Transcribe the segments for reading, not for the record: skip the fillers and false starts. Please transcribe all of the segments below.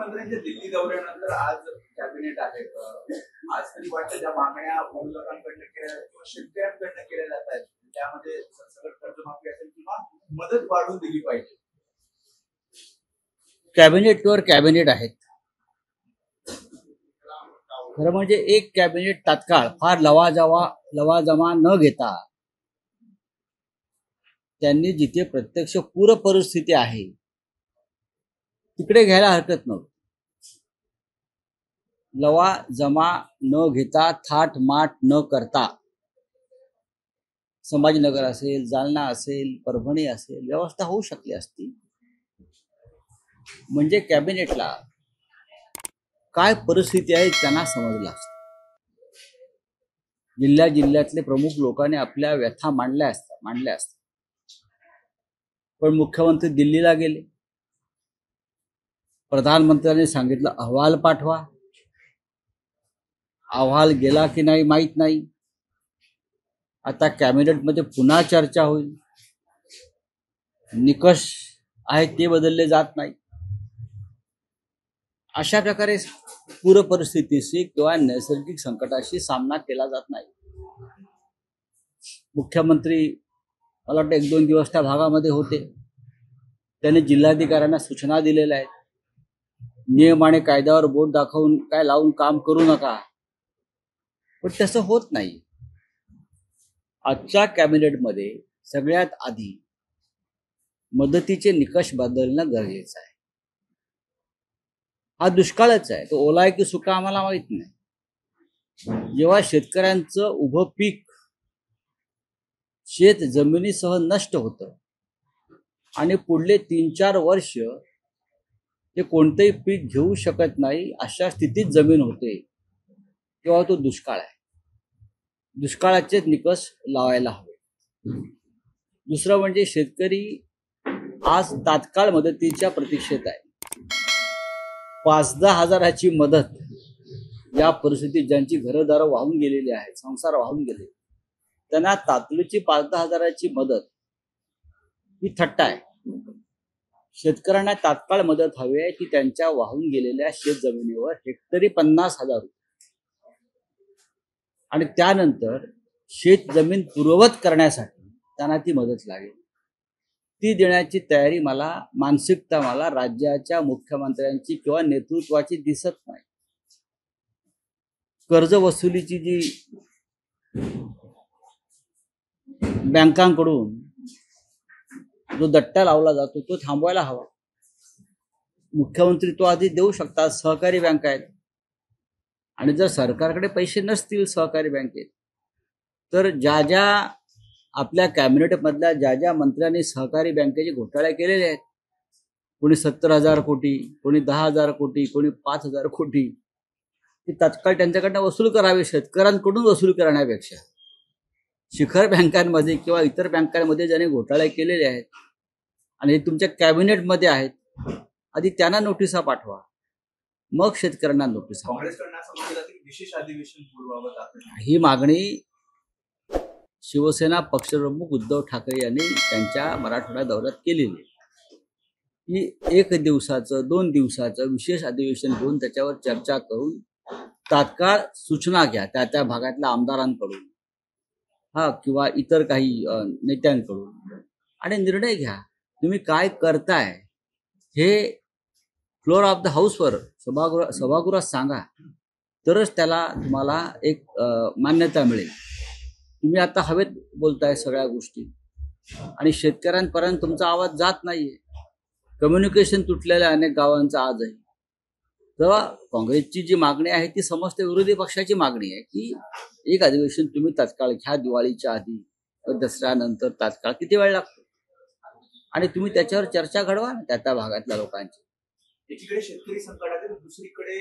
मुख्यमंत्र्यांच्या दिल्ली दौऱ्यानंतर आज कॅबिनेट आहे. आज तरी वाटतं ज्या मागण्या लोकांकडनं केल्या शेतकऱ्यांकडनं केल्या जात आहेत त्यामध्ये सरसकट कर्जमाफी असेल किंवा मदत वाढवून दिली पाहिजे. कॅबिनेटवर कॅबिनेट आहेत. खरं म्हणजे एक कॅबिनेट तात्काळ फार लवाजमा न घेता त्यांनी जिथे प्रत्यक्ष पूर परिस्थिती आहे तिकडे घ्यायला हरकत नव्हती. लवाजमा न घेता थाट माट न करता संभाजीनगर असेल, जालना असेल, परभणी असेल व्यवस्था होऊ शकली असती. म्हणजे कॅबिनेटला काय परिस्थिती आहे त्यांना समजलं असतं. जिल्ह्यातले प्रमुख लोकांनी आपल्या व्यथा मांडल्या असतात. पण मुख्यमंत्री दिल्लीला गेले. प्रधानमंत्र्यांनी सांगितलं अहवाल पाठवा. अहवाल गेला की नाही माहीत नाही. आता कॅबिनेटमध्ये पुन्हा चर्चा होईल. निकष आहेत ते बदलले जात नाही. अशा प्रकारे पूर परिस्थितीशी किंवा नैसर्गिक संकटाशी सामना केला जात नाही. मुख्यमंत्री मला वाटतं 1-2 दिवस त्या भागामध्ये होते. त्यांनी जिल्हाधिकाऱ्यांना सूचना दिलेल्या आहेत. नियम आणि कायद्यावर बोट दाखवून काय लावून काम करू नका. पण तसं होत नाही. आजच्या कॅबिनेटमध्ये सगळ्यात आधी मदतीचे निकष बदलणं गरजेचं आहे. हा दुष्काळच आहे. तो ओला आहे की सुका आम्हाला माहित नाही. जेव्हा शेतकऱ्यांचं उभं पीक शेत जमिनीसह नष्ट होतं आणि पुढले 3-4 वर्ष ते कोणतेही पीक घेऊ शकत नाही अशा स्थितीत जमीन होते तेव्हा तो दुष्काळ आहे. दुष्काळाचे निकष लावायला हवे. दुसरं म्हणजे शेतकरी आज तात्काळ मदतीच्या प्रतीक्षेत आहे. 5-10 हजाराची मदत या परिस्थितीत ज्यांची घरदारं वाहून गेलेली आहेत, संसार वाहून गेले, त्यांना तातडीची 5-10 हजाराची मदत ही थट्टा आहे. शेतकऱ्यांना तात्काळ मदत हवी आहे ती त्यांच्या वाहून गेलेल्या शेत जमिनीवर हेक्टरी 50,000 रुपये आणि त्यानंतर शेत जमीन पूर्ववत करण्यासाठी त्यांना ती मदत लागेल. ती देण्याची तयारी मानसिकता मला राज्याच्या मुख्यमंत्र्यांची किंवा नेतृत्वाची दिसत नाही. कर्ज वसुलीची जी बँकांकडून जो दट्टा लावला जातो तो थांबवायला हवा. मुख्यमंत्री तो आधी देऊ शकतात. सहकारी बँका आहेत आणि जर सरकारकडे पैसे नसतील सहकारी बँकेत तर ज्या आपल्या कॅबिनेटमधल्या ज्या मंत्र्यांनी सहकारी बँकेचे घोटाळे केलेले आहेत, कोणी 70,000 कोटी, कोणी 10,000 कोटी, कोणी 5,000 कोटी, ती तात्काळ त्यांच्याकडनं वसूल करावी. शेतकऱ्यांकडून वसूल करण्यापेक्षा शिखर बँकांमध्ये किंवा इतर बँकांमध्ये ज्याने घोटाळे केलेले आहेत आणि हे तुमच्या कॅबिनेटमध्ये आहेत, आधी त्यांना नोटिसा पाठवा, मग शेतकऱ्यांना नोटिसा. काँग्रेसकडनं असं म्हटलं जातं की विशेष अधिवेशन पूर्वावत ही मागणी शिवसेना पक्षप्रमुख उद्धव ठाकरे यांनी त्यांच्या मराठवाडा दौऱ्यात केलेली. की 1 दिवसाचं 2 दिवसाचं विशेष अधिवेशन घेऊन त्याच्यावर चर्चा करून तात्काळ सूचना घ्या त्या भागातल्या आमदारांकडून किंवा इतर काही नेत्यांकडून आणि निर्णय घ्या. तुम्ही काय करताय हे फ्लोअर ऑफ द हाऊसवर सभागृहात सांगा, तरच त्याला तुम्हाला एक मान्यता मिळेल. तुम्ही आता हवेत बोलताय सगळ्या गोष्टी आणि शेतकऱ्यांपर्यंत तुमचा आवाज जात नाहीये. कम्युनिकेशन तुटलेलं आहे अनेक गावांचा आजही. तेव्हा काँग्रेसची जी मागणी आहे ती समस्त विरोधी पक्षाची मागणी आहे की एक अधिवेशन तुम्ही तात्काळ घ्या दिवाळीच्या आधी, दसऱ्यानंतर तात्काळ किती वेळ लागतो आणि तुम्ही त्याच्यावर चर्चा घडवा ना त्या भागातल्या लोकांची. एकीकडे शेतकरी संकटात आहे, दुसरीकडे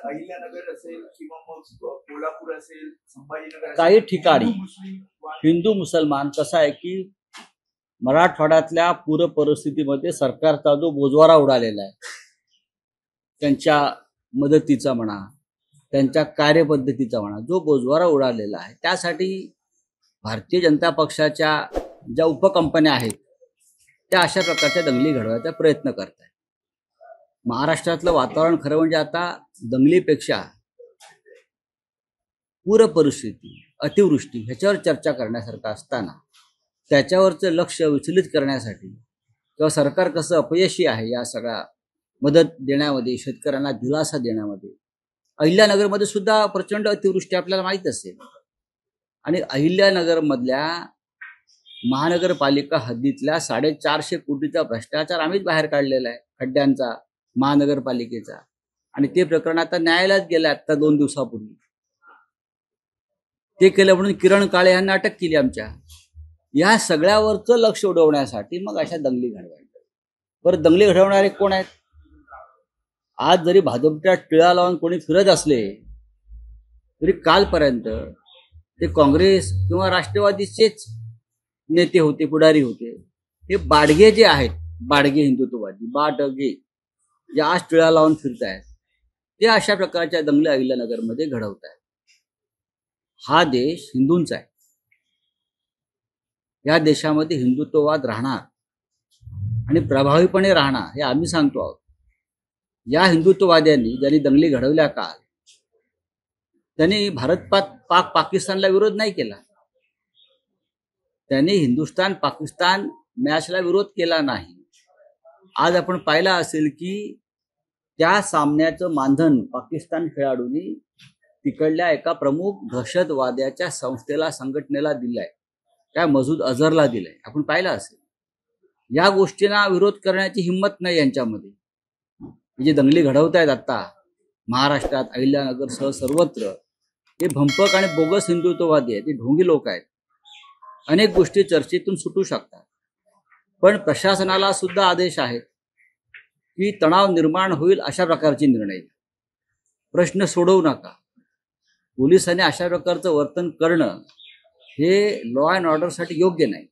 अहिल्यानगर असेल किंवा मग कोल्हापूर असेल, संभाजीनगर, काही ठिकाणी हिंदू मुसलमान कसं आहे की मराठवाड्यातल्या पूर परिस्थितीमध्ये सरकारचा जो बोजवारा उडालेला आहे, त्यांच्या मदतीचा म्हणा, त्यांच्या कार्यपद्धतीचा म्हणा, जो बोजवारा उडालेला आहे, त्यासाठी भारतीय जनता पक्षाच्या ज्या उपकंपन्या आहेत त्या अशा प्रकारच्या दंगली घडवायचा प्रयत्न करत आहेत. महाराष्ट्रातलं वातावरण खरं म्हणजे आता दंगलीपेक्षा पूर परिस्थिती, अतिवृष्टी ह्याच्यावर चर्चा करण्यासारखं असताना त्याच्यावरचं लक्ष विचलित करण्यासाठी किंवा सरकार कसं अपयशी आहे या सगळ्या मदत देण्यामध्ये, शेतकऱ्यांना दिलासा देण्यामध्ये, अहिल्यानगरमध्ये सुद्धा प्रचंड अतिवृष्टी आपल्याला माहीत असेल आणि अहिल्यानगरमधल्या महानगरपालिका हद्दीतल्या 450 कोटीचा भ्रष्टाचार आम्हीच बाहेर काढलेला आहे खड्ड्यांचा महानगरपालिकेचा, आणि ते प्रकरण आता न्यायालयात गेलं आता 2 दिवसापूर्वी. ते केलं म्हणून किरण काळे यांना अटक केली आमच्या. या सगळ्यावरचं लक्ष उडवण्यासाठी मग अशा दंगली घडवायच्या. बरं, दंगली घडवणारे कोण आहेत? आज जरी भाजपच्या टिळा लावून कोणी फिरत असले तरी कालपर्यंत ते काँग्रेस किंवा राष्ट्रवादीचेच नेते होते, पुढारी होते. हे बाडगे जे आहेत, बाडगे हिंदुत्ववादी, बाडगे जे आज टिळा लावून फिरतायत, ते अशा प्रकारच्या दंगली अहिल्यानगरमध्ये घडवत आहेत. हा देश हिंदूंचा आहे. या देशामध्ये हिंदुत्ववाद राहणार आणि प्रभावीपणे राहणार हे आम्ही सांगतो आहोत. या हिंदुत्ववाद्यांनी ज्यांनी दंगली घडवल्या काल, त्यांनी पाक पाकिस्तानला विरोध नाही केला. त्यांनी हिंदुस्थान पाकिस्तान मॅचला विरोध केला नाही. आज आपण पाहिलं असेल की त्या सामन्याचं मानधन पाकिस्तान खेळाडूंनी तिकडल्या एका प्रमुख दहशतवाद्याच्या संस्थेला, संघटनेला दिलंय, त्या मसूद अझहरला दिलंय. आपण पाहिलं असेल. या गोष्टींना विरोध करण्याची हिंमत नाही यांच्यामध्ये. जे दंगली घडवतायत आता महाराष्ट्रात अहिल्यानगरसह सर्वत्र, हे भंपक आणि बोगस हिंदुत्ववादी आहेत, ते ढोंगी लोक आहेत. अनेक गोष्टी चर्चेतून सुटू शकतात, पण प्रशासनाला सुद्धा आदेश आहेत की तणाव निर्माण होईल अशा प्रकारचे निर्णय, प्रश्न सोडवू नका. पोलिसांनी अशा प्रकारचं वर्तन करणं हे लॉ अँड ऑर्डरसाठी योग्य नाही.